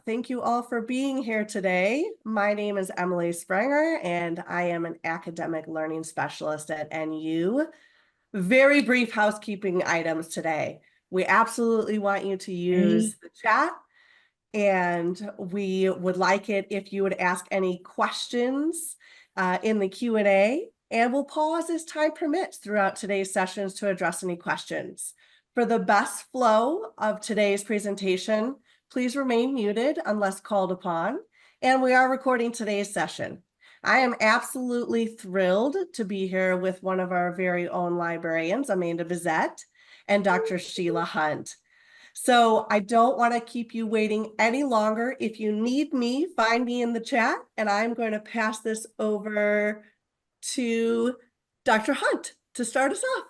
Thank you all for being here today. My name is Emily Sprenger, and I am an academic learning specialist at NU. Very brief housekeeping items today. We absolutely want you to use the chat, and we would like it if you would ask any questions in the Q&A, and we'll pause as time permits throughout today's sessions to address any questions. For the best flow of today's presentation, please remain muted unless called upon, and we are recording today's session. I am absolutely thrilled to be here with one of our very own librarians, Amanda Bizette, and Dr. Sheila Hunt. So I don't want to keep you waiting any longer. If you need me, find me in the chat, and I'm going to pass this over to Dr. Hunt to start us off.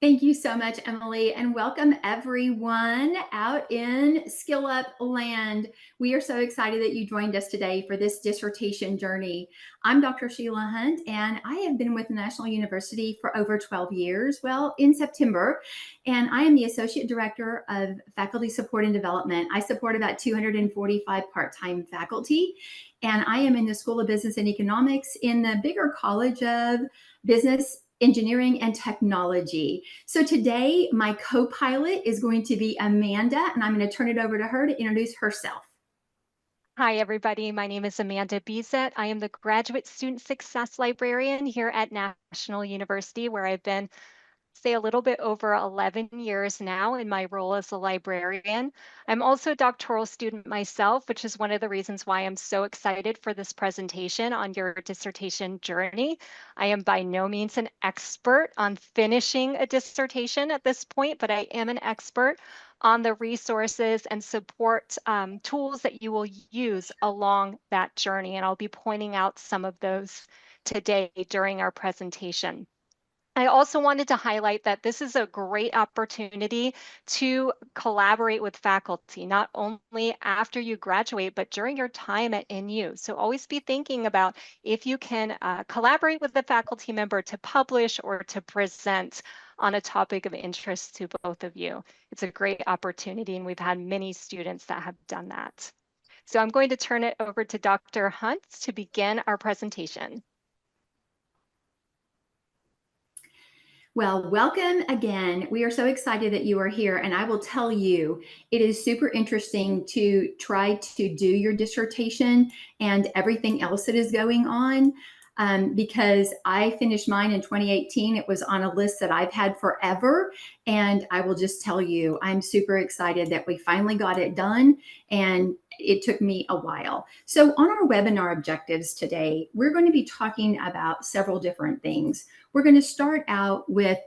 Thank you so much, Emily, and welcome everyone out in Skill Up land. We are so excited that you joined us today for this dissertation journey. I'm Dr. Sheila Hunt, and I have been with the National University for over 12 years, well, in September, and I am the Associate Director of Faculty Support and Development. I support about 245 part-time faculty, and I am in the School of Business and Economics in the bigger College of Business, Engineering and Technology. So today, my co-pilot is going to be Amanda, and I'm going to turn it over to her to introduce herself. Hi, everybody. My name is Amanda Bizette. I am the Graduate Student Success Librarian here at National University, where I've been a little bit over 11 years now in my role as a librarian. I'm also a doctoral student myself, which is one of the reasons why I'm so excited for this presentation on your dissertation journey. I am by no means an expert on finishing a dissertation at this point, but I am an expert on the resources and support tools that you will use along that journey. And I'll be pointing out some of those today during our presentation. I also wanted to highlight that this is a great opportunity to collaborate with faculty, not only after you graduate, but during your time at NU. So always be thinking about if you can collaborate with a faculty member to publish or to present on a topic of interest to both of you. It's a great opportunity, and we've had many students that have done that. So I'm going to turn it over to Dr. Hunt to begin our presentation. Well, welcome again. We are so excited that you are here, and I will tell you, it is super interesting to try to do your dissertation and everything else that is going on, because I finished mine in 2018. It was on a list that I've had forever, and I will just tell you, I'm super excited that we finally got it done, and it took me a while. So on our webinar objectives today, we're going to be talking about several different things. We're going to start out with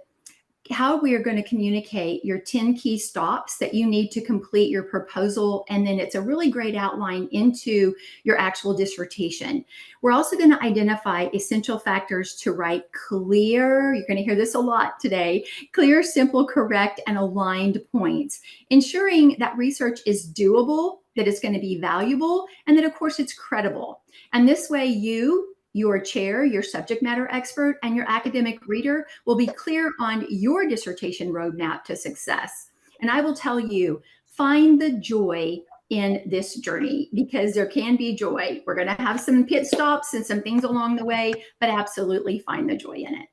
how we are going to communicate your 10 key stops that you need to complete your proposal. And then it's a really great outline into your actual dissertation. We're also going to identify essential factors to write clear. You're going to hear this a lot today. Clear, simple, correct, and aligned points, ensuring that research is doable, that it's going to be valuable, and that, of course, it's credible. And this way your chair, your subject matter expert, and your academic reader will be clear on your dissertation roadmap to success. And I will tell you, find the joy in this journey, because there can be joy. We're going to have some pit stops and some things along the way, but absolutely find the joy in it.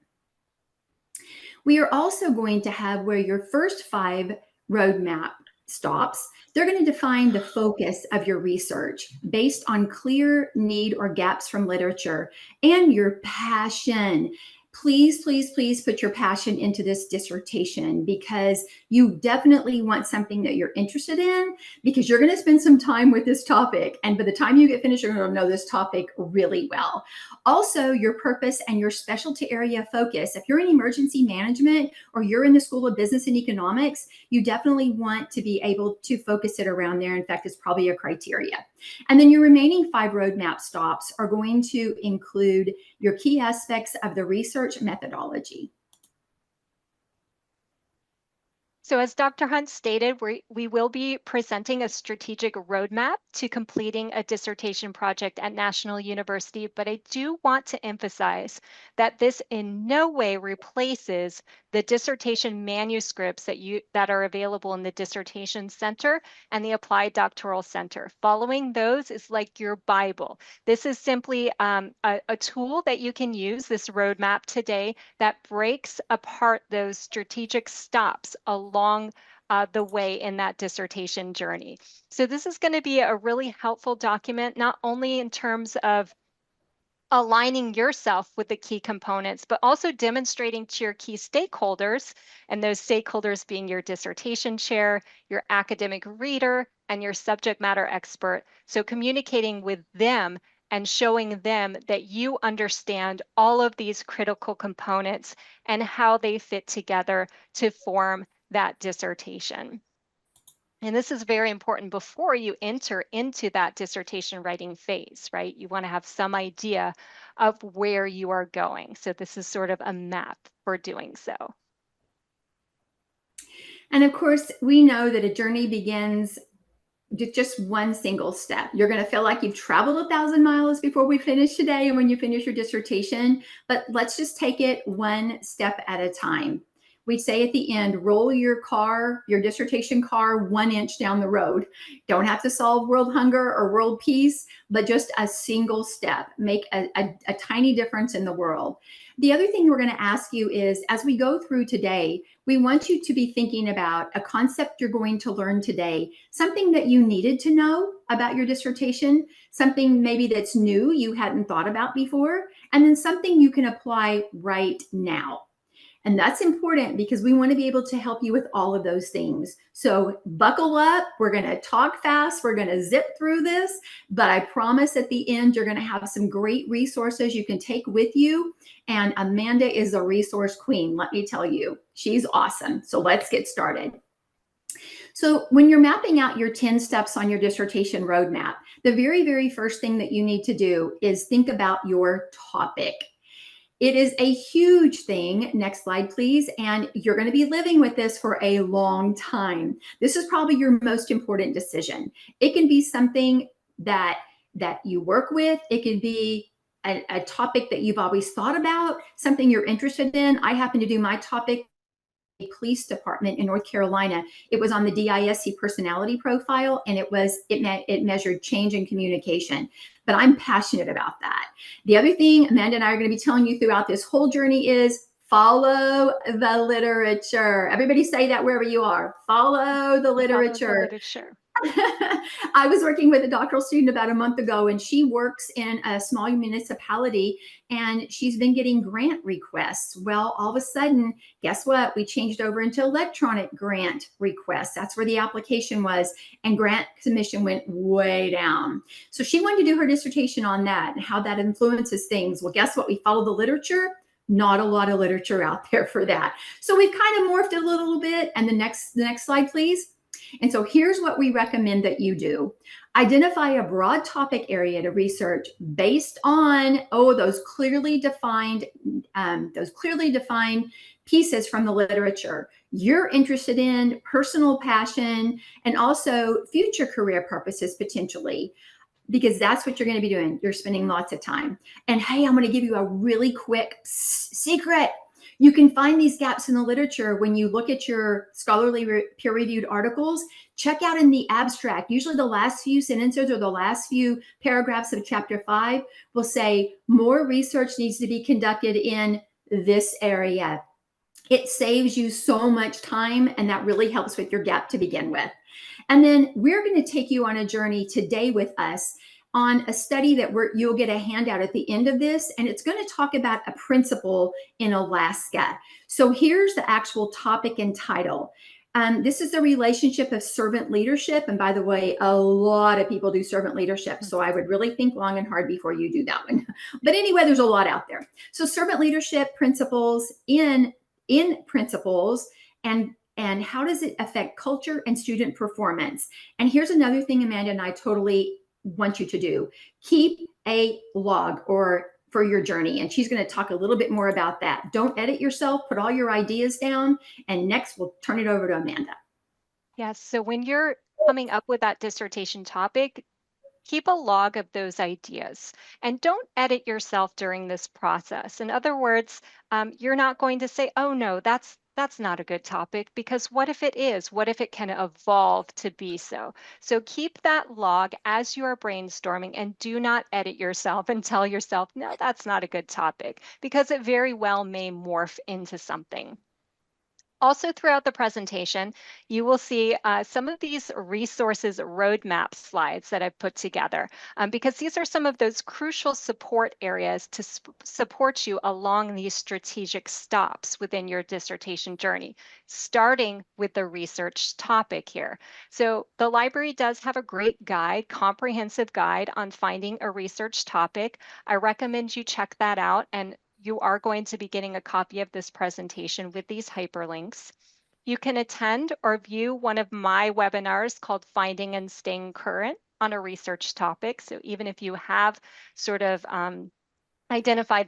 We are also going to have where your first 5 roadmap stops, they're going to define the focus of your research based on clear need or gaps from literature and your passion. Please, please, please put your passion into this dissertation, because you definitely want something that you're interested in, because you're going to spend some time with this topic. And by the time you get finished, you're going to know this topic really well. Also, your purpose and your specialty area focus. If you're in emergency management or you're in the School of Business and Economics, you definitely want to be able to focus it around there. In fact, it's probably a criteria. And then your remaining 5 roadmap stops are going to include your key aspects of the research methodology. So as Dr. Hunt stated, we will be presenting a strategic roadmap to completing a dissertation project at National University, but I do want to emphasize that this in no way replaces the dissertation manuscripts that are available in the Dissertation Center and the Applied Doctoral Center. Following those is like your Bible. This is simply a tool that you can use, this roadmap today, that breaks apart those strategic stops along the way in that dissertation journey. So this is going to be a really helpful document, not only in terms of aligning yourself with the key components, but also demonstrating to your key stakeholders, and those stakeholders being your dissertation chair, your academic reader, and your subject matter expert. So communicating with them and showing them that you understand all of these critical components and how they fit together to form that dissertation. And this is very important before you enter into that dissertation writing phase, right? You want to have some idea of where you are going. So this is sort of a map for doing so. And of course, we know that a journey begins just one single step. You're going to feel like you've traveled 1,000 miles before we finish today and when you finish your dissertation, but let's just take it one step at a time. We say at the end, roll your car, your dissertation car, 1 inch down the road. Don't have to solve world hunger or world peace, but just a single step. Make a tiny difference in the world. The other thing we're going to ask you is, as we go through today, we want you to be thinking about a concept you're going to learn today, something that you needed to know about your dissertation, something maybe that's new you hadn't thought about before, and then something you can apply right now. And that's important because we want to be able to help you with all of those things. So buckle up. We're going to talk fast. We're going to zip through this. But I promise at the end, you're going to have some great resources you can take with you. And Amanda is a resource queen, let me tell you. She's awesome. So let's get started. So when you're mapping out your 10 steps on your dissertation roadmap, the very, very first thing that you need to do is think about your topic. It is a huge thing. Next slide, please. And you're going to be living with this for a long time. This is probably your most important decision. It can be something that you work with. It can be a topic that you've always thought about, something you're interested in. I happen to do my topic police department in North Carolina. It was on the DISC personality profile, and it measured change in communication. But I'm passionate about that. The other thing Amanda and I are going to be telling you throughout this whole journey is follow the literature. Everybody say that wherever you are. Follow the literature. Follow the literature. I was working with a doctoral student about a month ago, and she works in a small municipality, and she's been getting grant requests. Well, all of a sudden, guess what? We changed over into electronic grant requests. That's where the application was, and grant submission went way down. So she wanted to do her dissertation on that and how that influences things. Well, guess what? We follow the literature. Not a lot of literature out there for that. So we've kind of morphed it a little bit. And the next slide, please. And so here's what we recommend that you do. Identify a broad topic area to research based on, those clearly defined pieces from the literature you're interested in, personal passion, and also future career purposes potentially, because that's what you're going to be doing. You're spending lots of time. And hey, I'm going to give you a really quick secret. You can find these gaps in the literature when you look at your scholarly peer-reviewed articles. Check out in the abstract. Usually the last few sentences or the last few paragraphs of chapter 5 will say more research needs to be conducted in this area. It saves you so much time, and that really helps with your gap to begin with. And then we're going to take you on a journey today with us on a study that you'll get a handout at the end of this, and it's going to talk about a principle in Alaska. So here's the actual topic and title. This is the relationship of servant leadership. And by the way, a lot of people do servant leadership. So I would really think long and hard before you do that one. But anyway, there's a lot out there. So servant leadership principles in principles, and how does it affect culture and student performance? And here's another thing Amanda and I totally want you to do. Keep a log, or for your journey. And she's going to talk a little bit more about that. Don't edit yourself, put all your ideas down. And next, we'll turn it over to Amanda. Yes, so when you're coming up with that dissertation topic, keep a log of those ideas and don't edit yourself during this process. In other words, you're not going to say, oh no, that's not a good topic, because what if it is? What if it can evolve to be so? So keep that log as you are brainstorming and do not edit yourself and tell yourself, no, that's not a good topic, because it very well may morph into something. Also, throughout the presentation, you will see some of these resources roadmap slides that I've put together, because these are some of those crucial support areas to support you along these strategic stops within your dissertation journey, starting with the research topic here. So the library does have a great guide, comprehensive guide on finding a research topic. I recommend you check that out, and you are going to be getting a copy of this presentation with these hyperlinks. You can attend or view one of my webinars called Finding and Staying Current on a research topic. So even if you have sort of identified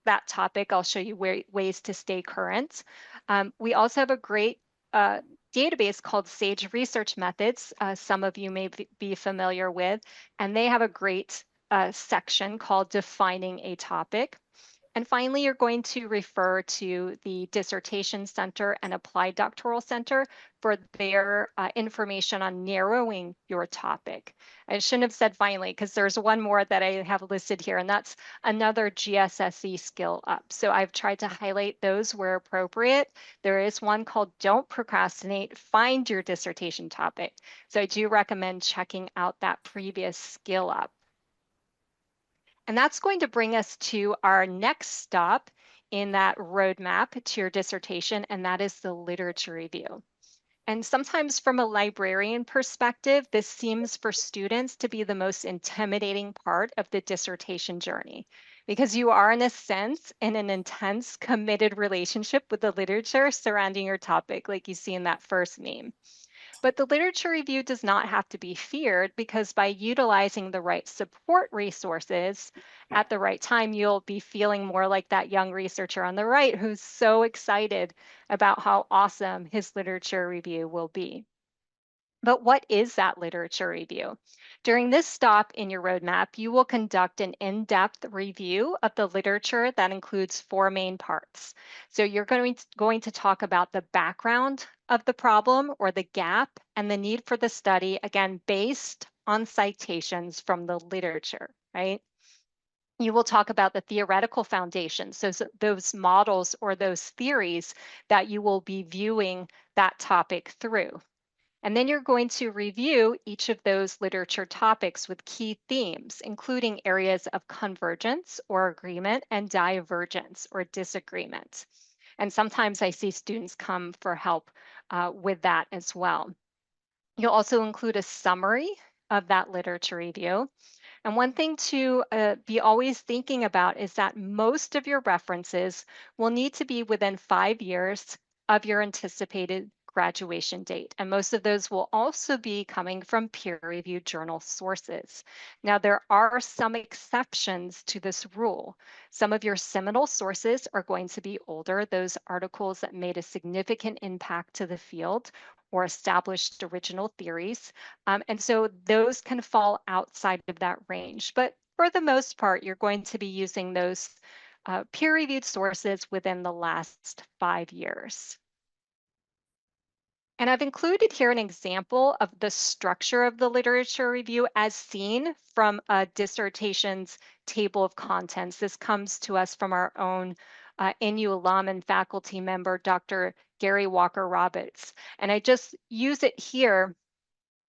that topic, I'll show you ways to stay current. We also have a great database called Sage Research Methods. Some of you may be familiar with, and they have a great section called Defining a Topic. And finally, you're going to refer to the Dissertation Center and Applied Doctoral Center for their information on narrowing your topic. I shouldn't have said finally, because there's one more that I have listed here, and that's another GSSE skill up. So I've tried to highlight those where appropriate. There is one called Don't Procrastinate, Find Your Dissertation Topic. So I do recommend checking out that previous skill up. And that's going to bring us to our next stop in that roadmap to your dissertation, and that is the literature review. And sometimes from a librarian perspective, this seems for students to be the most intimidating part of the dissertation journey, because you are, in a sense, in an intense, committed relationship with the literature surrounding your topic, like you see in that first meme. But the literature review does not have to be feared, because by utilizing the right support resources at the right time, you'll be feeling more like that young researcher on the right who's so excited about how awesome his literature review will be. But what is that literature review? During this stop in your roadmap, you will conduct an in-depth review of the literature that includes 4 main parts. So you're going to talk about the background of the problem or the gap and the need for the study, again, based on citations from the literature, right? You will talk about the theoretical foundations, so those models or those theories that you will be viewing that topic through. And then you're going to review each of those literature topics with key themes, including areas of convergence or agreement and divergence or disagreement. And sometimes I see students come for help with that as well. You'll also include a summary of that literature review. And one thing to be always thinking about is that most of your references will need to be within 5 years of your anticipated graduation date. And most of those will also be coming from peer-reviewed journal sources. Now, there are some exceptions to this rule. Some of your seminal sources are going to be older, those articles that made a significant impact to the field or established original theories. And so those can fall outside of that range. But for the most part, you're going to be using those peer-reviewed sources within the last 5 years. And I've included here an example of the structure of the literature review as seen from a dissertation's table of contents. This comes to us from our own NU alum and faculty member, Dr. Gary Walker Roberts. And I just use it here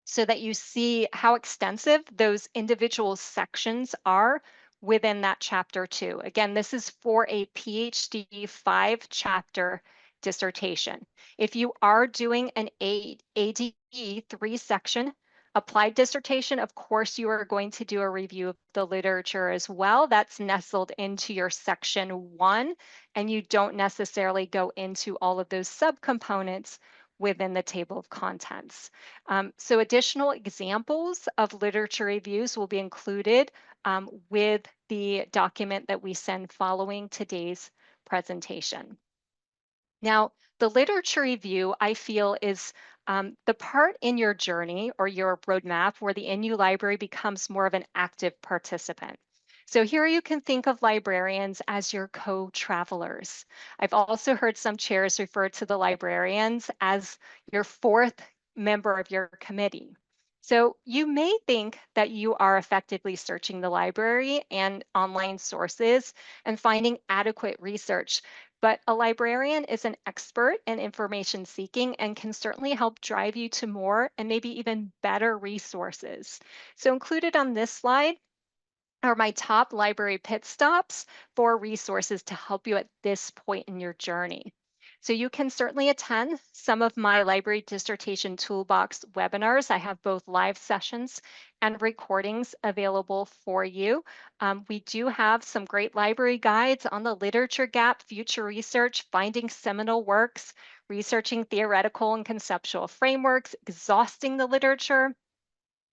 so that you see how extensive those individual sections are within that chapter 2. Again, this is for a PhD 5-chapter dissertation. If you are doing an ADE 3-section applied dissertation, of course, you are going to do a review of the literature as well. That's nestled into your section 1, and you don't necessarily go into all of those subcomponents within the table of contents. So additional examples of literature reviews will be included with the document that we send following today's presentation. Now, the literature review, I feel, is the part in your journey or your roadmap where the NU library becomes more of an active participant. So here you can think of librarians as your co-travelers. I've also heard some chairs refer to the librarians as your fourth member of your committee. So you may think that you are effectively searching the library and online sources and finding adequate research, but a librarian is an expert in information seeking and can certainly help drive you to more and maybe even better resources. So included on this slide are my top library pit stops for resources to help you at this point in your journey. So you can certainly attend some of my library dissertation toolbox webinars. I have both live sessions and recordings available for you. We do have some great library guides on the literature gap, future research, finding seminal works, researching theoretical and conceptual frameworks, exhausting the literature.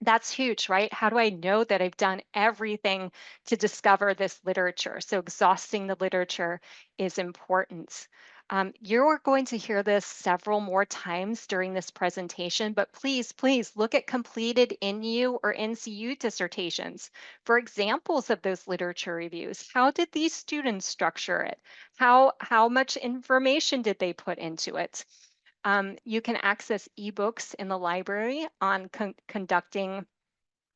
That's huge, right? How do I know that I've done everything to discover this literature? So exhausting the literature is important. You're going to hear this several more times during this presentation, but please, please look at completed NU or NCU dissertations for examples of those literature reviews. How did these students structure it? How much information did they put into it? You can access ebooks in the library on conducting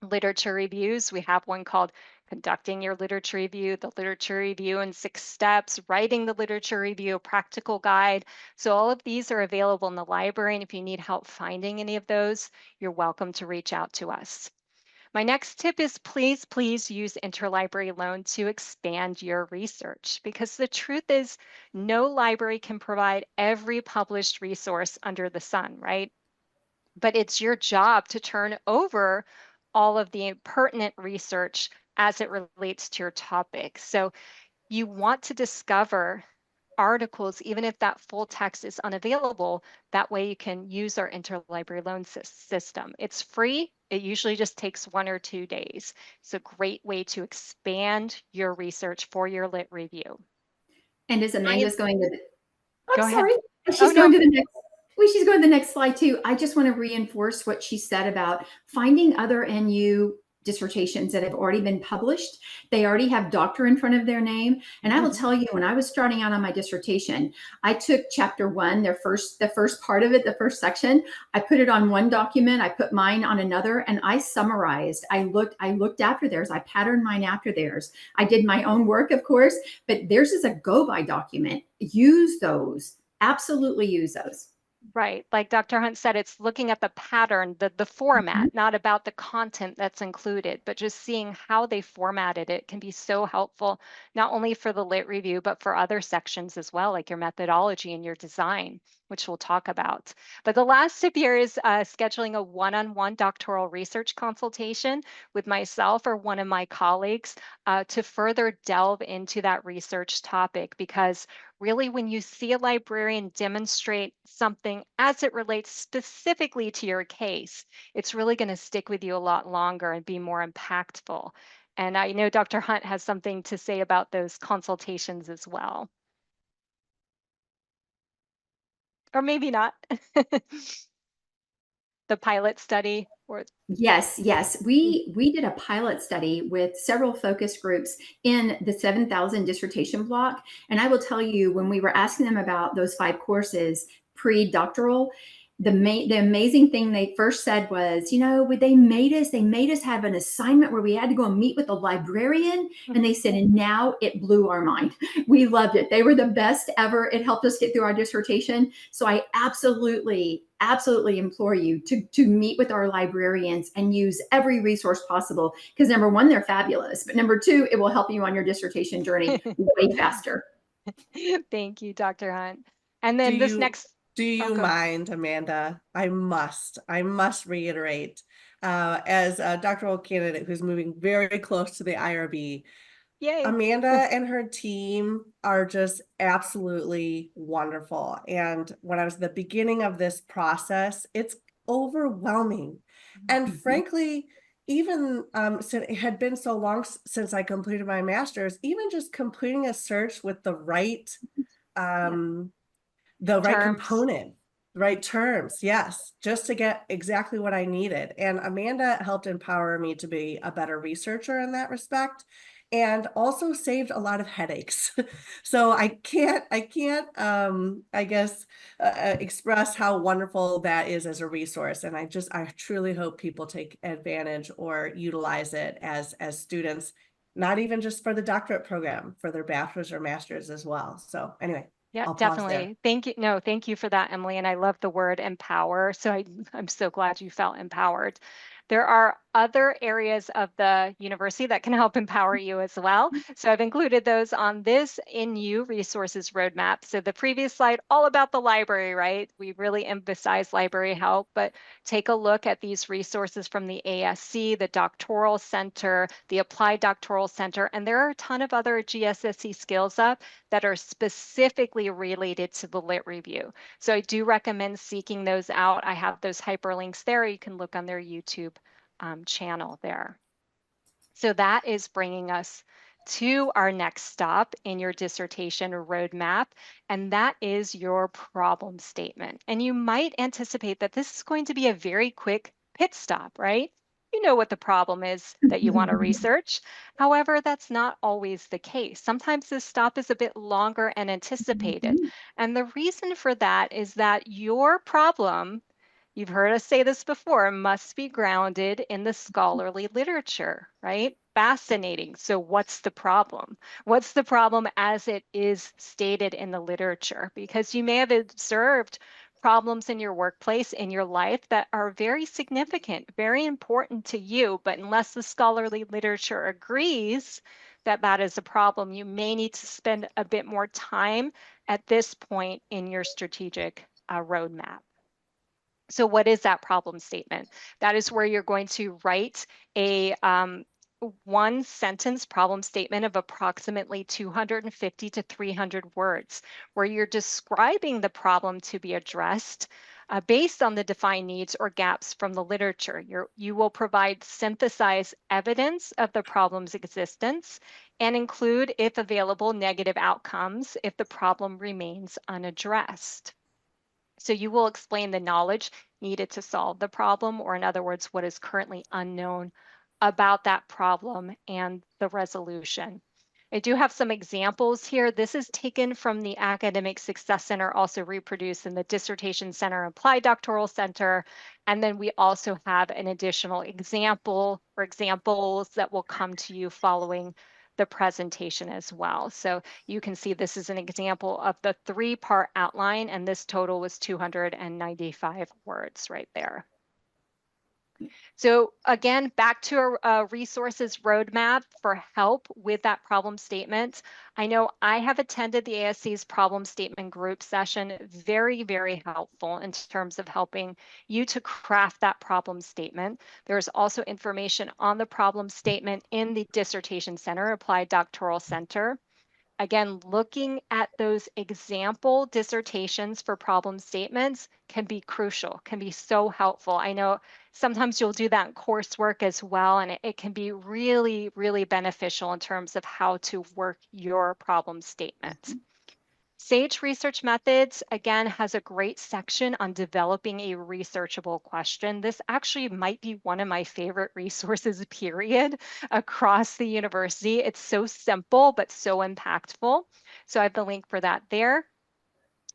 literature reviews. We have one called Conducting Your Literature Review, the Literature Review in 6 Steps, Writing the Literature Review, a Practical Guide. So all of these are available in the library, and if you need help finding any of those, you're welcome to reach out to us. My next tip is please, please use interlibrary loan to expand your research, because the truth is no library can provide every published resource under the sun, right? But it's your job to turn over all of the pertinent research as it relates to your topic. So you want to discover articles, even if that full text is unavailable. That way you can use our interlibrary loan system. It's free. It usually just takes 1 or 2 days. It's a great way to expand your research for your lit review. And as Amanda's going to, Go I'm ahead. sorry, Oh, she's no. going to the next. Well, she's going to the next slide too. I just want to reinforce what she said about finding other NU dissertations that have already been published. They already have doctor in front of their name. And I will tell you, when I was starting out on my dissertation, I took chapter 1, the first part of it, the first section. I put it on one document. I put mine on another, and I summarized. I looked after theirs. I patterned mine after theirs. I did my own work, of course, but theirs is a go-by document. Use those. Absolutely use those. Right. Like Dr. Hunt said, it's looking at the pattern, the format, not about the content that's included, but just seeing how they formatted it can be so helpful, not only for the lit review, but for other sections as well, like your methodology and your design, which we'll talk about. But the last tip here is scheduling a one-on-one doctoral research consultation with myself or one of my colleagues to further delve into that research topic, because really, when you see a librarian demonstrate something as it relates specifically to your case, it's really going to stick with you a lot longer and be more impactful. And I know Dr. Hunt has something to say about those consultations as well. Or maybe not. The pilot study or Yes, yes. We did a pilot study with several focus groups in the 7,000 dissertation block. And I will tell you, when we were asking them about those 5 courses pre-doctoral, the amazing thing they first said was, they made us have an assignment where we had to go and meet with a librarian. And they said, and now it blew our mind. We loved it. They were the best ever. It helped us get through our dissertation. So I absolutely implore you to meet with our librarians and use every resource possible, because number 1, they're fabulous, but number 2, it will help you on your dissertation journey way faster. Thank you, Dr. Hunt. And Do then this you next, do you mind, Amanda? I must reiterate, as a doctoral candidate who's moving very close to the IRB, Yay. Amanda and her team are just absolutely wonderful. And when I was at the beginning of this process, it's overwhelming. And Mhm. frankly, even since it had been so long since I completed my master's, even just completing a search with Yeah. um, the right Terms. component, right terms, yes, just to get exactly what I needed. And Amanda helped empower me to be a better researcher in that respect, and also saved a lot of headaches. So I guess, express how wonderful that is as a resource. And I truly hope people take advantage or utilize it as students, not even just for the doctorate program, for their bachelor's or master's as well. So anyway, Yeah, I'll pause there. definitely. Thank you. No, thank you for that, Emily. And I love the word empower. So I'm so glad you felt empowered. There are other areas of the university that can help empower you as well. So I've included those on this In You resources roadmap. So the previous slide, all about the library, right? We really emphasize library help, but take a look at these resources from the ASC, the Doctoral Center, the Applied Doctoral Center, and there are a ton of other GSSC skills up that are specifically related to the lit review. So I do recommend seeking those out. I have those hyperlinks there. You can look on their YouTube channel there. So that is bringing us to our next stop in your dissertation roadmap, and that is your problem statement. And you might anticipate that this is going to be a very quick pit stop, right? You know what the problem is that you want to research. However, that's not always the case. Sometimes this stop is a bit longer and anticipated. Mhm. And the reason for that is that your problem, you've heard us say this before, must be grounded in the scholarly literature, right? Fascinating. So, what's the problem? What's the problem as it is stated in the literature? Because you may have observed problems in your workplace, in your life that are very significant, very important to you, but unless the scholarly literature agrees that that is a problem, you may need to spend a bit more time at this point in your strategic roadmap. So what is that problem statement? That is where you're going to write a one sentence problem statement of approximately 250 to 300 words, where you're describing the problem to be addressed based on the defined needs or gaps from the literature. You will provide synthesized evidence of the problem's existence and include, if available, negative outcomes if the problem remains unaddressed. So you will explain the knowledge needed to solve the problem, or in other words, what is currently unknown about that problem and the resolution. I do have some examples here. This is taken from the Academic Success Center, also reproduced in the Dissertation Center, Applied Doctoral Center. And then we also have an additional example or examples that will come to you following the presentation as well. So you can see this is an example of the 3-part outline, and this total was 295 words right there. So again, back to a resources roadmap for help with that problem statement. I know I have attended the ASC's problem statement group session, very, very helpful in terms of helping you to craft that problem statement. There's also information on the problem statement in the Dissertation Center, Applied Doctoral Center. Again, looking at those example dissertations for problem statements can be crucial, can be so helpful. I know sometimes you'll do that in coursework as well, and it can be really, really beneficial in terms of how to work your problem statement. Sage Research Methods, again, has a great section on developing a researchable question. This actually might be one of my favorite resources, period, across the university. It's so simple, but so impactful. So I have the link for that there.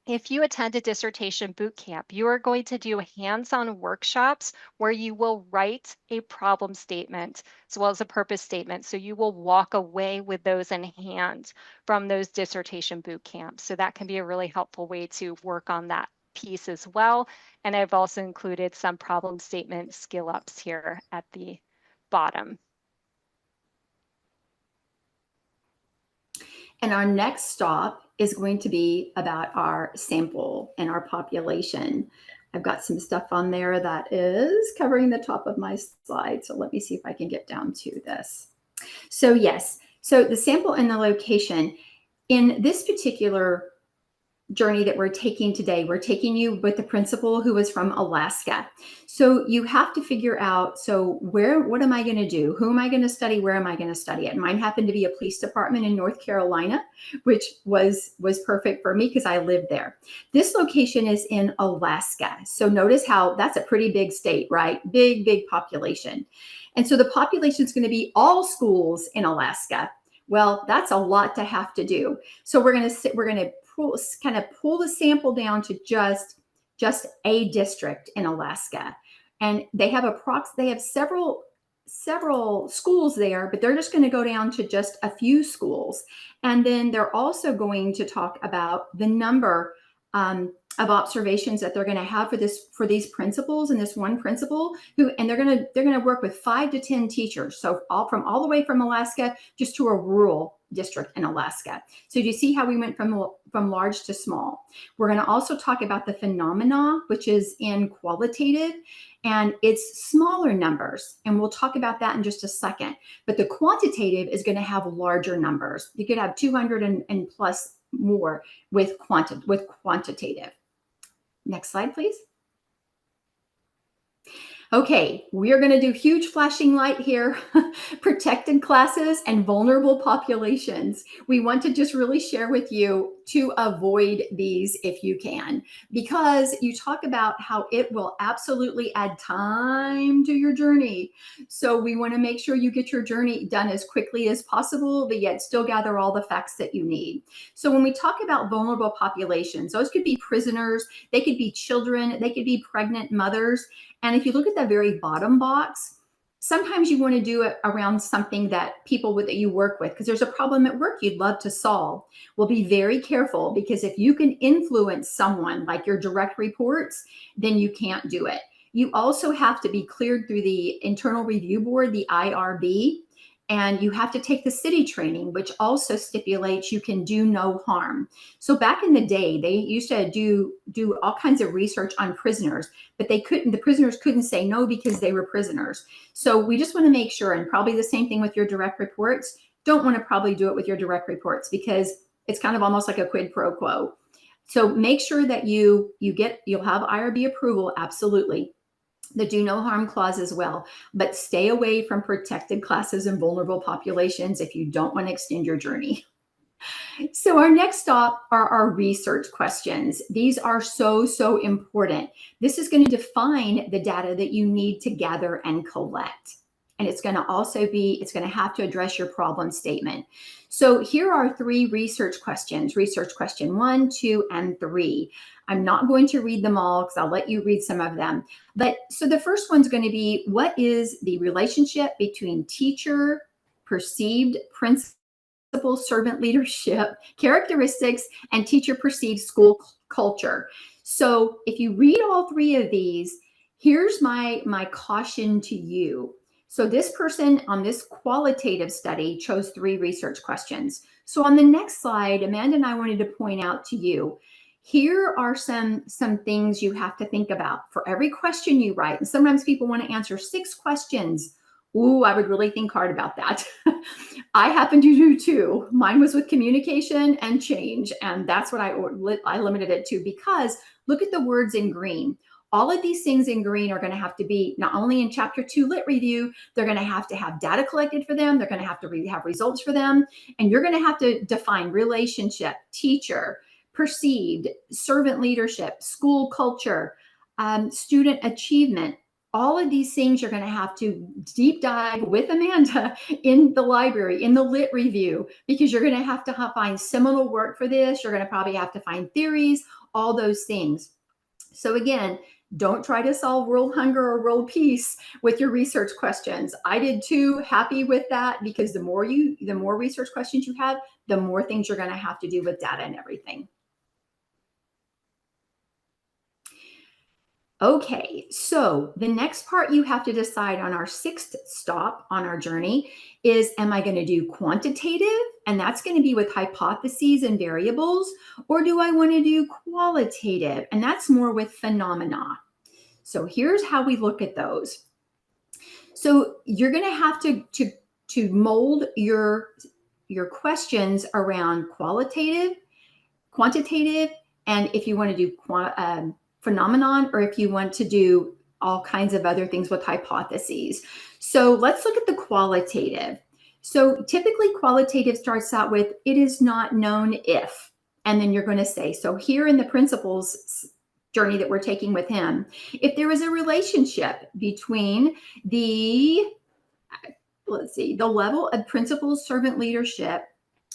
If you attend a dissertation boot camp, you are going to do hands-on workshops where you will write a problem statement as well as a purpose statement. So you will walk away with those in hand from those dissertation boot camps. So that can be a really helpful way to work on that piece as well. And I've also included some problem statement skill ups here at the bottom. And our next stop is going to be about our sample and our population. I've got some stuff on there that is covering the top of my slide. So let me see if I can get down to this. So yes, So the sample and the location. In this particular journey that we're taking today, we're taking you with the principal who was from Alaska. So you have to figure out, so what am I going to do? Who am I going to study? Where am I going to study it? Mine happened to be a police department in North Carolina, which was perfect for me because I lived there. This location is in Alaska. So notice how that's a pretty big state, right? Big population. And so the population is going to be all schools in Alaska. Well, that's a lot to have to do. So we're going to pull the sample down to just a district in Alaska. And they have several schools there, but they're just going to go down to just a few schools. And then they're also going to talk about the number of observations that they're going to have for these principals and this one principal and they're going to work with 5 to 10 teachers. So all the way from Alaska just to a rural district in Alaska. So you see how we went from large to small. We're going to also talk about the phenomena, which is in qualitative, and it's smaller numbers. And we'll talk about that in just a second. But the quantitative is going to have larger numbers. You could have 200 and plus more with quantitative. Next slide, please. Okay, we are going to do huge flashing light here, protected classes and vulnerable populations. We want to just really share with you to avoid these if you can, because you talk about how it will absolutely add time to your journey. So we want to make sure you get your journey done as quickly as possible, but yet still gather all the facts that you need. So when we talk about vulnerable populations, those could be prisoners, they could be children, they could be pregnant mothers. And if you look at the very bottom box, sometimes you want to do it around something that people that you work with, because there's a problem at work you'd love to solve. Well, be very careful, because if you can influence someone like your direct reports, then you can't do it. You also have to be cleared through the internal review board, the IRB, and you have to take the city training, which also stipulates you can do no harm. So back in the day, they used to do all kinds of research on prisoners, but the prisoners couldn't say no because they were prisoners. So we just want to make sure, and probably the same thing with your direct reports, don't want to probably do it with your direct reports, because it's kind of almost like a quid pro quo. So make sure that you'll have IRB approval, absolutely. The do no harm clause as well, but stay away from protected classes and vulnerable populations if you don't want to extend your journey. So our next stop are our research questions. These are so important. This is going to define the data that you need to gather and collect. And it's going to have to address your problem statement. So here are 3 research questions, research question 1, 2, and 3. I'm not going to read them all because I'll let you read some of them. But so the first one's going to be, what is the relationship between teacher, perceived principal servant leadership characteristics, and teacher perceived school culture? So if you read all 3 of these, here's my caution to you. So this person on this qualitative study chose 3 research questions. So on the next slide, Amanda and I wanted to point out to you, here are some things you have to think about for every question you write. And sometimes people want to answer 6 questions. Ooh, I would really think hard about that. I happen to do too. Mine was with communication and change. And that's what I limited it to, because look at the words in green. All of these things in green are going to have to be not only in chapter 2 lit review, they're going to have data collected for them. They're going to have to have results for them. And you're going to have to define relationship, teacher, perceived, servant leadership, school culture, student achievement. All of these things you're going to have to deep dive with Amanda in the library, in the lit review, because you're going to have to find seminal work for this. You're going to probably have to find theories, all those things. So again, don't try to solve world hunger or world peace with your research questions. I did too, happy with that, because the more research questions you have, the more things you're going to have to do with data and everything. Okay, so the next part you have to decide on our 6th stop on our journey is, am I going to do quantitative? And that's going to be with hypotheses and variables, or do I want to do qualitative? And that's more with phenomena. So here's how we look at those. So you're going to have to mold your your questions around qualitative, quantitative, and if you want to do phenomenon, or if you want to do all kinds of other things with hypotheses. So let's look at the qualitative. So typically qualitative starts out with, it is not known if, and then you're going to say, so here in the principles journey that we're taking with him, if there is a relationship between the, let's see, the level of principal servant leadership,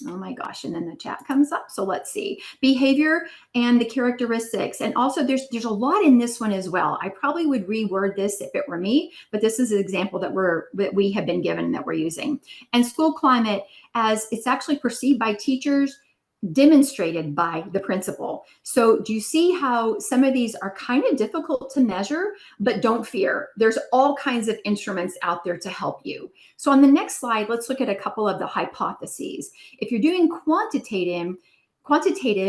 oh my gosh, and then the chat comes up. So let's see, behavior and the characteristics. And also there's a lot in this one as well. I probably would reword this if it were me, but this is an example that we have been given that we're using. And school climate, as it's actually perceived by teachers, demonstrated by the principal. So do you see how some of these are kind of difficult to measure, but don't fear. There's all kinds of instruments out there to help you. So on the next slide, let's look at a couple of the hypotheses. If you're doing quantitative,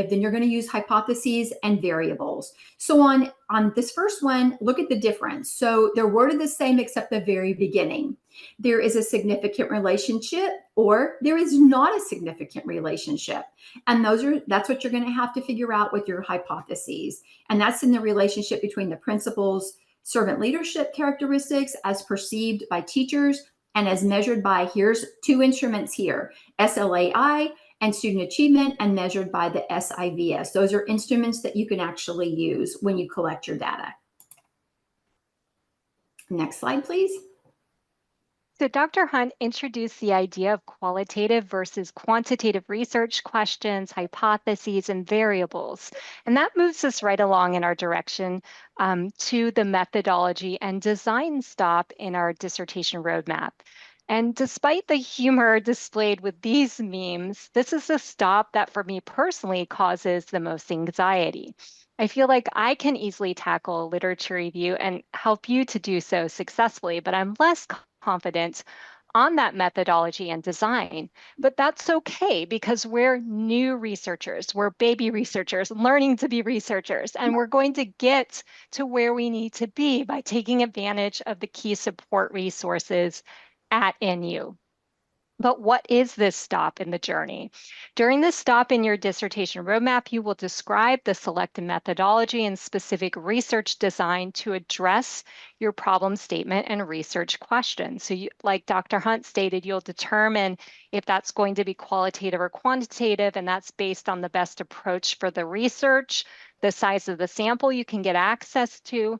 then you're going to use hypotheses and variables. So on this first one, look at the difference. So they're worded the same except the very beginning. There is a significant relationship, or there is not a significant relationship. And that's what you're going to have to figure out with your hypotheses. And that's in the relationship between the principal's servant leadership characteristics as perceived by teachers and as measured by, here's two instruments here, SLAI and student achievement, and measured by the SIVS. Those are instruments that you can actually use when you collect your data. Next slide, please. So Dr. Hunt introduced the idea of qualitative versus quantitative research questions, hypotheses, and variables. And that moves us right along in our direction to the methodology and design stop in our dissertation roadmap. And despite the humor displayed with these memes, this is a stop that for me personally causes the most anxiety. I feel like I can easily tackle a literature review and help you to do so successfully, but I'm less confident on that methodology and design. But that's okay because we're new researchers, we're baby researchers learning to be researchers, and we're going to get to where we need to be by taking advantage of the key support resources at NU. But what is this stop in the journey? During this stop in your dissertation roadmap, you will describe the selected methodology and specific research design to address your problem statement and research questions. So like Dr. Hunt stated, you'll determine if that's going to be qualitative or quantitative, and that's based on the best approach for the research, the size of the sample you can get access to,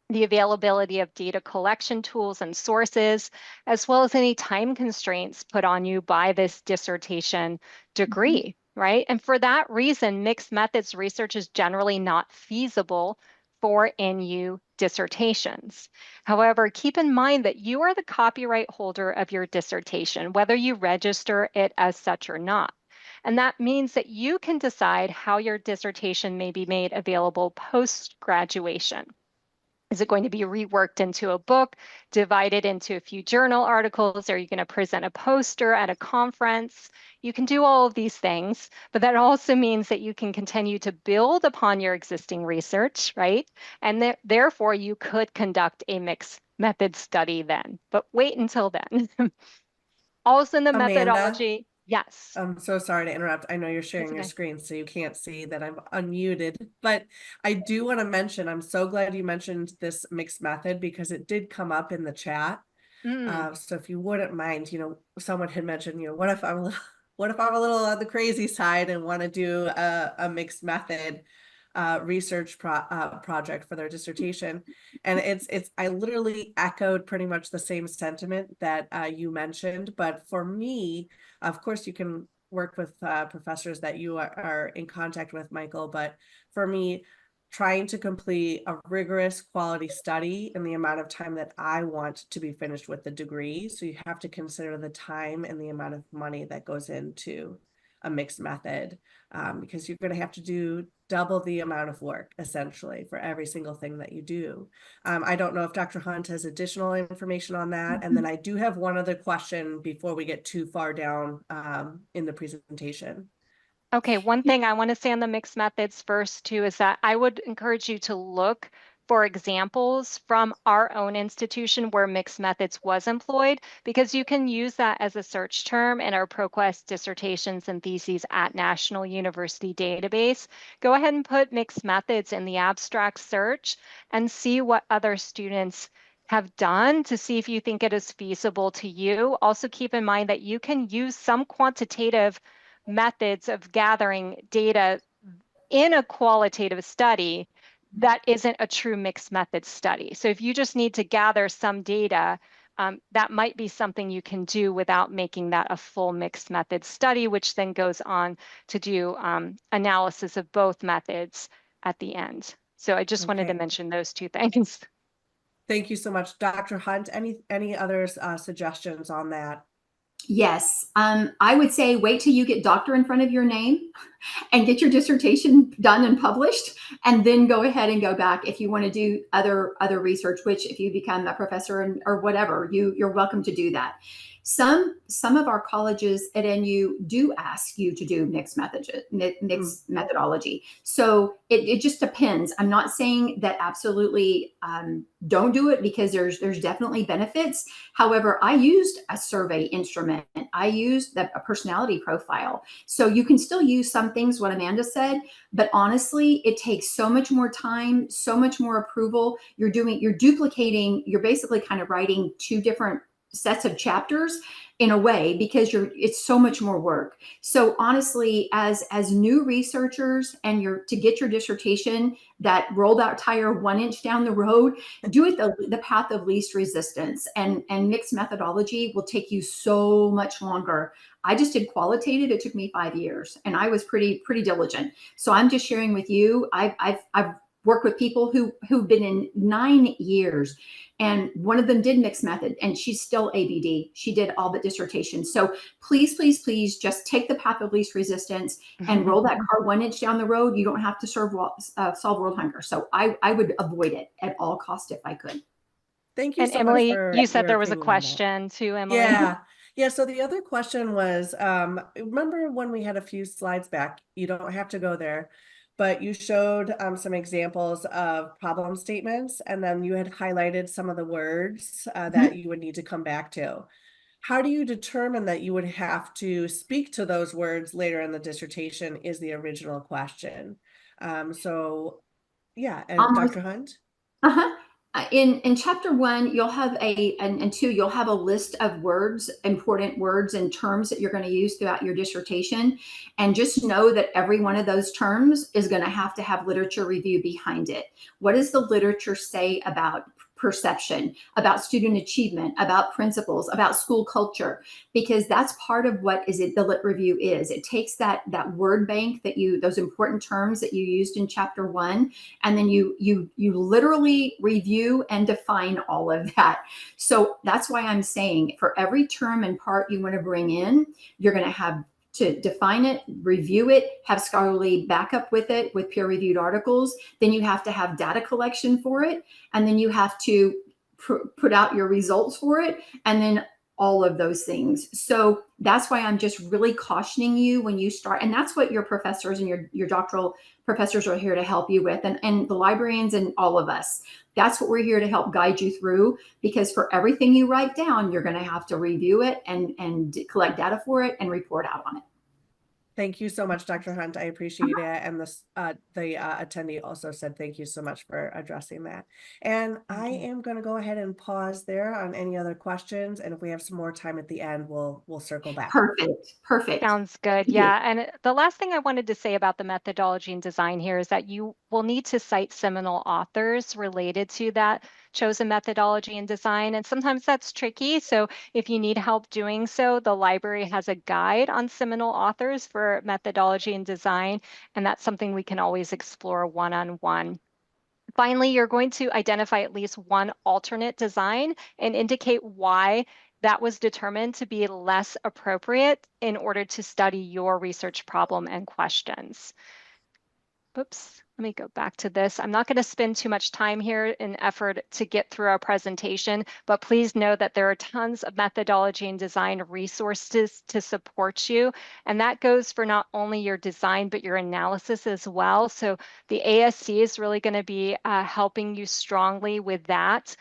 the availability of data collection tools and sources, as well as any time constraints put on you by this dissertation degree, right? And for that reason, mixed methods research is generally not feasible for NU dissertations. However, keep in mind that you are the copyright holder of your dissertation, whether you register it as such or not. And that means that you can decide how your dissertation may be made available post-graduation. Is it going to be reworked into a book, divided into a few journal articles? Are you going to present a poster at a conference? You can do all of these things, but that also means that you can continue to build upon your existing research, right? And therefore, you could conduct a mixed method study then, but wait until then. Also in the Amanda, methodology, yes. I'm so sorry to interrupt. I know you're It's sharing your okay. screen, so you can't see that I'm unmuted. But I do want to mention, I'm so glad you mentioned this mixed method because it did come up in the chat. So if you wouldn't mind, someone had mentioned, what if I'm a little, what if I'm a little on the crazy side and want to do a mixed method research project for their dissertation? And I literally echoed pretty much the same sentiment that you mentioned. But for me, of course, you can work with professors that you are in contact with, Michael. But for me, trying to complete a rigorous quality study in the amount of time that I want to be finished with the degree. So you have to consider the time and the amount of money that goes into a mixed method, because you're going to have to do double the amount of work essentially for every single thing that you do. I don't know if Dr. Hunt has additional information on that. And then I do have one other question before we get too far down in the presentation. Okay, one thing I want to say on the mixed methods first too is that I would encourage you to look for examples from our own institution where mixed methods was employed, because you can use that as a search term in our ProQuest dissertations and theses at National University database. Go ahead and put mixed methods in the abstract search and see what other students have done to see if you think it is feasible to you. Also keep in mind that you can use some quantitative methods of gathering data in a qualitative study that isn't a true mixed method study. So if you just need to gather some data, that might be something you can do without making that a full mixed method study, which then goes on to do analysis of both methods at the end. So I just wanted to Okay. mention those two things. Thank you so much, Dr. Hunt. Any other suggestions on that? Yes. I would say wait till you get doctor in front of your name and get your dissertation done and published, and then go ahead and go back if you want to do other research, which if you become a professor or whatever, you're welcome to do that. Some of our colleges at NU do ask you to do mixed methodology. So it just depends. I'm not saying that absolutely don't do it, because there's definitely benefits. However, I used a survey instrument. I used a personality profile. So you can still use some things, what Amanda said, but honestly, it takes so much more time, so much more approval. You're duplicating, you're basically kind of writing two different sets of chapters in a way, because it's so much more work. So honestly, as new researchers, and you're to get your dissertation that rolled out tire 1 inch down the road, do it the path of least resistance, and mixed methodology will take you so much longer. I just did qualitative. It took me 5 years, and I was pretty diligent. So I'm just sharing with you. I've worked with people who've been in 9 years, and one of them did mixed method, and she's still ABD. She did all but dissertation. So please, please, please just take the path of least resistance and roll that car 1 inch down the road. You don't have to solve world hunger. So I would avoid it at all costs if I could. Thank you And so much Emily, for you said your there was a opinion on that. question too, Emily. Yeah. Yeah. So the other question was, remember when we had a few slides back, you don't have to go there, but you showed some examples of problem statements, and then you had highlighted some of the words that you would need to come back to. How do you determine that you would have to speak to those words later in the dissertation is the original question. So yeah, and Almost. Dr. Hunt? Uh-huh. In chapter 1, you'll have and 2, you'll have a list of words, important words and terms that you're going to use throughout your dissertation. And just know that every one of those terms is going to have literature review behind it. What does the literature say about perception, about student achievement, about principles, about school culture? Because that's part of what the lit review is. It takes that word bank those important terms that you used in chapter 1, and then you literally review and define all of that. So that's why I'm saying for every term and part you want to bring in, you're going to have to define it, review it, have scholarly backup with it with peer-reviewed articles. Then you have to have data collection for it, and then you have to put out your results for it, and then all of those things. So that's why I'm just really cautioning you when you start, and that's what your professors and your doctoral professors are here to help you with, and the librarians and all of us. That's what we're here to help guide you through, because for everything you write down, you're going to have to review it and collect data for it and report out on it. Thank you so much, Dr. Hunt. I appreciate it. And the attendee also said thank you so much for addressing that. And I am going to go ahead and pause there on any other questions. And if we have some more time at the end, we'll circle back. Perfect. Sounds good. Yeah. And the last thing I wanted to say about the methodology and design here is that you will need to cite seminal authors related to that chosen methodology and design. And sometimes that's tricky. So if you need help doing so, the library has a guide on seminal authors for methodology and design. And that's something we can always explore one-on-one. Finally, you're going to identify at least one alternate design and indicate why that was determined to be less appropriate in order to study your research problem and questions. oops, let me go back to this. I'm not going to spend too much time here in effort to get through our presentation, but please know that there are tons of methodology and design resources to support you. And that goes for not only your design, but your analysis as well. So the ASC is really going to be helping you strongly with that.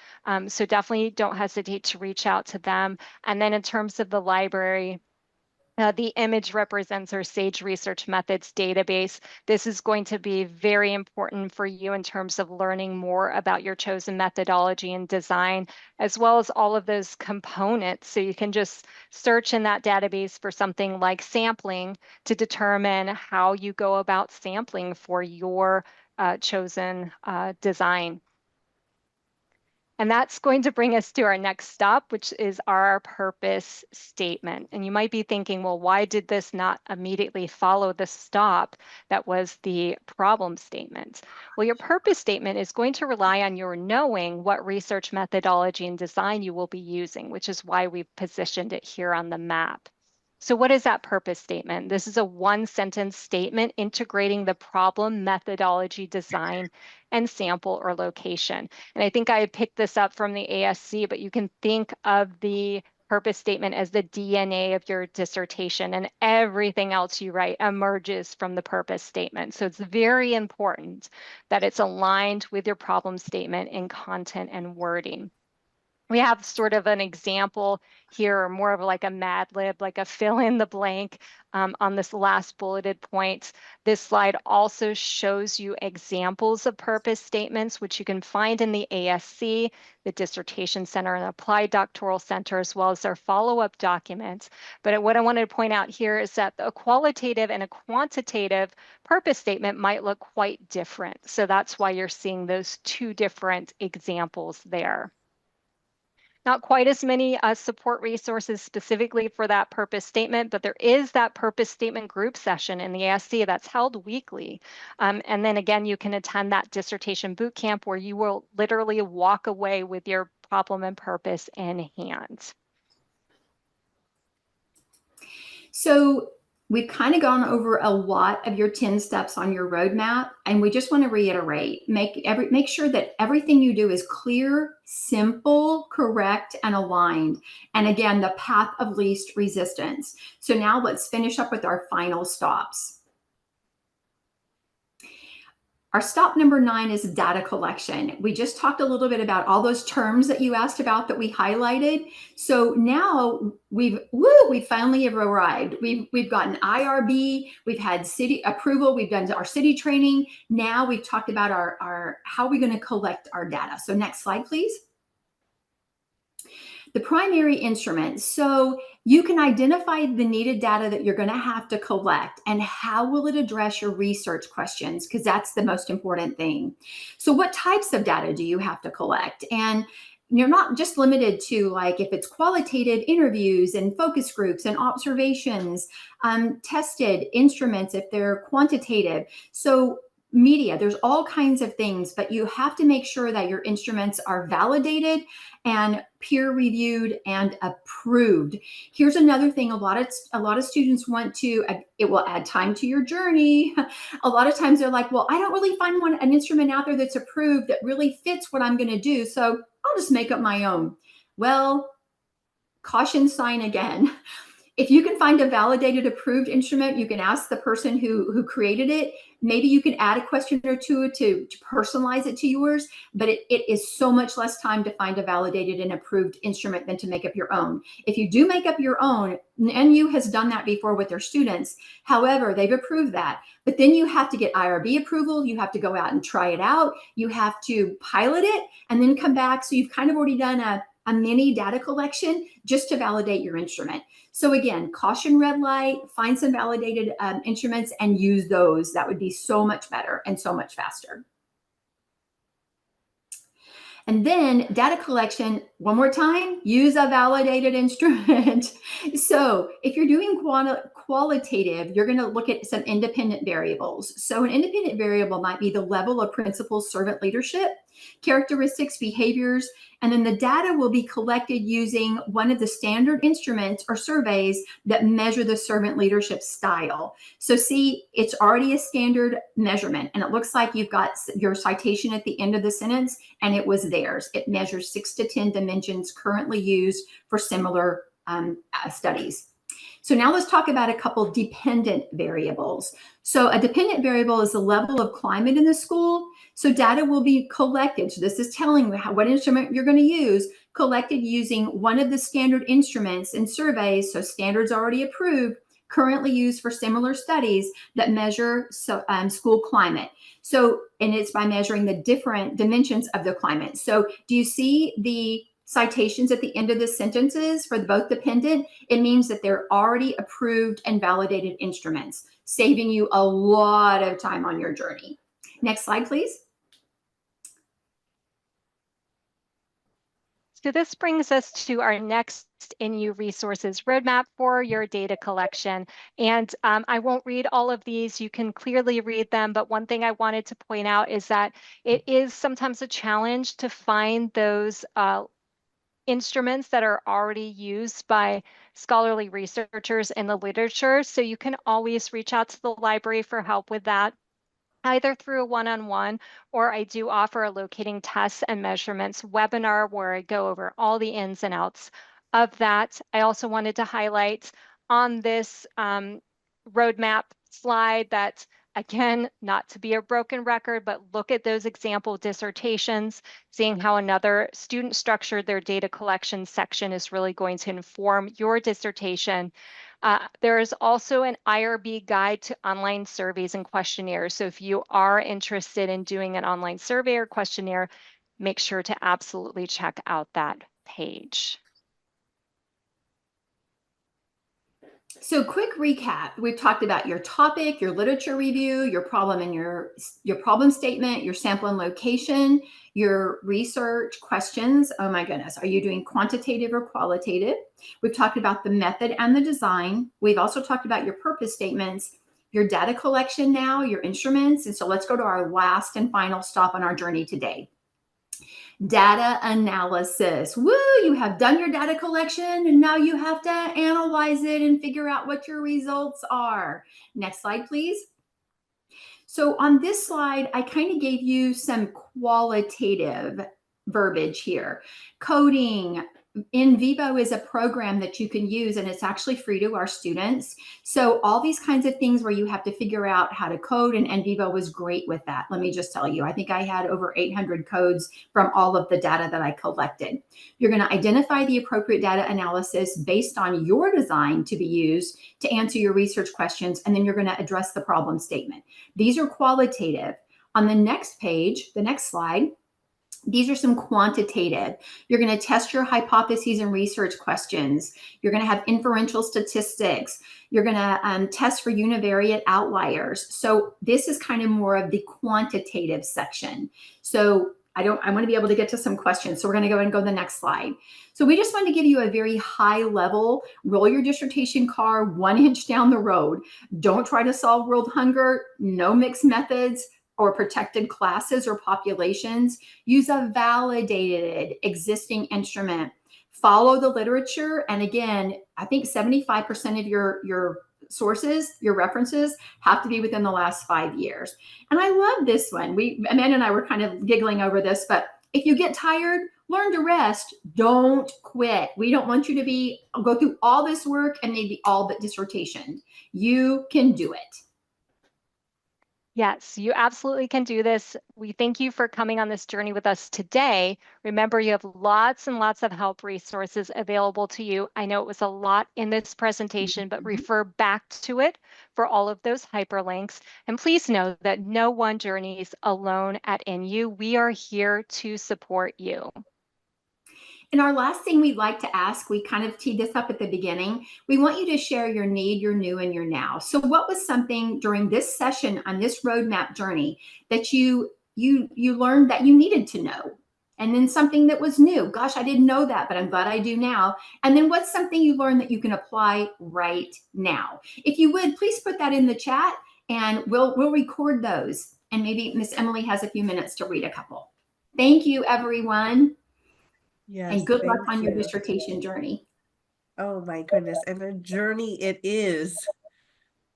So definitely don't hesitate to reach out to them. And then in terms of the library, the image represents our SAGE Research Methods database. This is going to be very important for you in terms of learning more about your chosen methodology and design, as well as all of those components. So you can just search in that database for something like sampling to determine how you go about sampling for your chosen design. And that's going to bring us to our next stop, which is our purpose statement. And you might be thinking, well, why did this not immediately follow the stop that was the problem statement? Well, your purpose statement is going to rely on your knowing what research methodology and design you will be using, which is why we've positioned it here on the map. So what is that purpose statement? This is a one-sentence statement integrating the problem, methodology, design, and sample or location. And I think I picked this up from the ASC, but you can think of the purpose statement as the DNA of your dissertation, and everything else you write emerges from the purpose statement. So it's very important that it's aligned with your problem statement in content and wording. We have sort of an example here, or more of like a Mad Lib, like a fill in the blank on this last bulleted point. This slide also shows you examples of purpose statements, which you can find in the ASC, the Dissertation Center and Applied Doctoral Center, as well as our follow-up documents. But what I wanted to point out here is that a qualitative and a quantitative purpose statement might look quite different. So that's why you're seeing those two different examples there. Not quite as many support resources specifically for that purpose statement, but there is that purpose statement group session in the ASC that's held weekly. And then again, you can attend that dissertation boot camp where you will literally walk away with your problem and purpose in hand. So we've kind of gone over a lot of your 10 steps on your roadmap, and we just want to reiterate, make sure that everything you do is clear, simple, correct, and aligned. And again, the path of least resistance. So now let's finish up with our final stops. Our stop number 9 is data collection. We just talked a little bit about all those terms that you asked about that we highlighted. So now we finally have arrived. We've gotten IRB, we've had city approval, we've done our city training. Now we've talked about our how we're going to collect our data. So next slide, please. The primary instrument. So you can identify the needed data that you're going to have to collect and how will it address your research questions, because that's the most important thing. So what types of data do you have to collect? And you're not just limited to like if it's qualitative interviews and focus groups and observations, tested instruments if they're quantitative. So media, there's all kinds of things, but you have to make sure that your instruments are validated and peer reviewed and approved. Here's another thing, a lot of students want to, it will add time to your journey. A lot of times they're like, well, I don't really find an instrument out there that's approved that really fits what I'm going to do, so I'll just make up my own. Well, caution sign again. If you can find a validated, approved instrument, you can ask the person who created it. Maybe you can add a question or two to personalize it to yours, but it is so much less time to find a validated and approved instrument than to make up your own. If you do make up your own, NU has done that before with their students. However, they've approved that, but then you have to get IRB approval. You have to go out and try it out. You have to pilot it and then come back. So you've kind of already done a mini data collection just to validate your instrument. So again, caution red light, find some validated instruments and use those. That would be so much better and so much faster. And then data collection, one more time, use a validated instrument. So if you're doing qualitative, you're going to look at some independent variables. So an independent variable might be the level of principal servant leadership. characteristics, behaviors, and then the data will be collected using one of the standard instruments or surveys that measure the servant leadership style. So see, it's already a standard measurement, and it looks like you've got your citation at the end of the sentence, and it was theirs. It measures 6 to 10 dimensions currently used for similar studies. So now let's talk about a couple dependent variables. So a dependent variable is the level of climate in the school. So data will be collected. So this is telling you what instrument you're going to use, collected using one of the standard instruments and surveys, so standards already approved, currently used for similar studies that measure school climate. So, and it's by measuring the different dimensions of the climate. So do you see the citations at the end of the sentences for both dependent? It means that they're already approved and validated instruments, saving you a lot of time on your journey. Next slide, please. So this brings us to our next NU resources roadmap for your data collection. And I won't read all of these. You can clearly read them. But one thing I wanted to point out is that it is sometimes a challenge to find those instruments that are already used by scholarly researchers in the literature. So you can always reach out to the library for help with that, either through a one-on-one, or I do offer a locating tests and measurements webinar where I go over all the ins and outs of that. I also wanted to highlight on this roadmap slide that, again, not to be a broken record, but look at those example dissertations, seeing how another student structured their data collection section is really going to inform your dissertation. There is also an IRB guide to online surveys and questionnaires. So if you are interested in doing an online survey or questionnaire, make sure to absolutely check out that page. So quick recap, we've talked about your topic, your literature review, your problem and your problem statement, your sample and location, your research questions. Oh my goodness, are you doing quantitative or qualitative? We've talked about the method and the design. We've also talked about your purpose statements, your data collection now, your instruments. And so let's go to our last and final stop on our journey today. Data analysis. Woo, you have done your data collection and now you have to analyze it and figure out what your results are. Next slide, please. So on this slide, I kind of gave you some qualitative verbiage here. Coding. In Vivo is a program that you can use, and it's actually free to our students. So all these kinds of things where you have to figure out how to code, and Vivo was great with that. Let me just tell you, I think I had over 800 codes from all of the data that I collected. You're going to identify the appropriate data analysis based on your design to be used to answer your research questions, and then you're going to address the problem statement. These are qualitative. On the next page, the next slide, these are some quantitative. You're going to test your hypotheses and research questions. You're going to have inferential statistics. You're going to test for univariate outliers. So this is kind of more of the quantitative section. So I want to be able to get to some questions. So we're going to go and go to the next slide. So we just want to give you a very high level, roll your dissertation car 1 inch down the road. Don't try to solve world hunger, no mixed methods or protected classes or populations. Use a validated existing instrument. Follow the literature. And again, I think 75% of your sources, your references, have to be within the last 5 years. And I love this one. Amanda and I were kind of giggling over this, but if you get tired, learn to rest. Don't quit. We don't want you to go through all this work and maybe all but dissertation. You can do it. Yes, you absolutely can do this. We thank you for coming on this journey with us today. Remember, you have lots and lots of help resources available to you. I know it was a lot in this presentation, but refer back to it for all of those hyperlinks. And please know that no one journeys alone at NU. We are here to support you. And our last thing we'd like to ask, we kind of teed this up at the beginning. We want you to share your need, your new, and your now. So what was something during this session on this roadmap journey that you learned that you needed to know? And then something that was new. Gosh, I didn't know that, but I'm glad I do now. And then what's something you learned that you can apply right now? If you would, please put that in the chat and we'll record those. And maybe Miss Emily has a few minutes to read a couple. Thank you, everyone, Yes, and good luck thank on your you. dissertation journey. Oh my goodness, and a journey it is.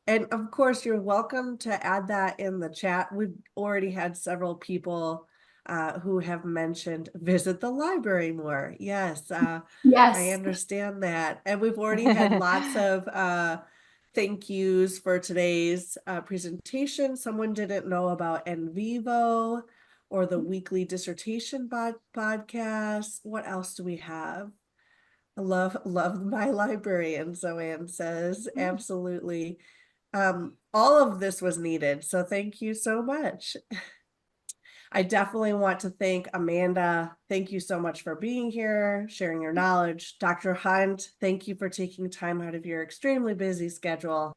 And of course, you're welcome to add that in the chat. We've already had several people who have mentioned visit the library more. Yes, I Yes. understand that. And we've already had lots of thank yous for today's presentation. Someone didn't know about NVivo or the weekly dissertation podcast. What else do we have? Love my librarian, Zoanne says. Absolutely. All of this was needed, so thank you so much. I definitely want to thank Amanda. Thank you so much for being here, sharing your knowledge. Dr. Hunt, thank you for taking time out of your extremely busy schedule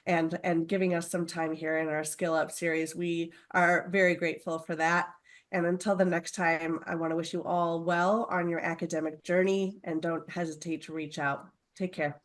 and giving us some time here in our Skill Up series. We are very grateful for that. And until the next time, I want to wish you all well on your academic journey, and don't hesitate to reach out. Take care.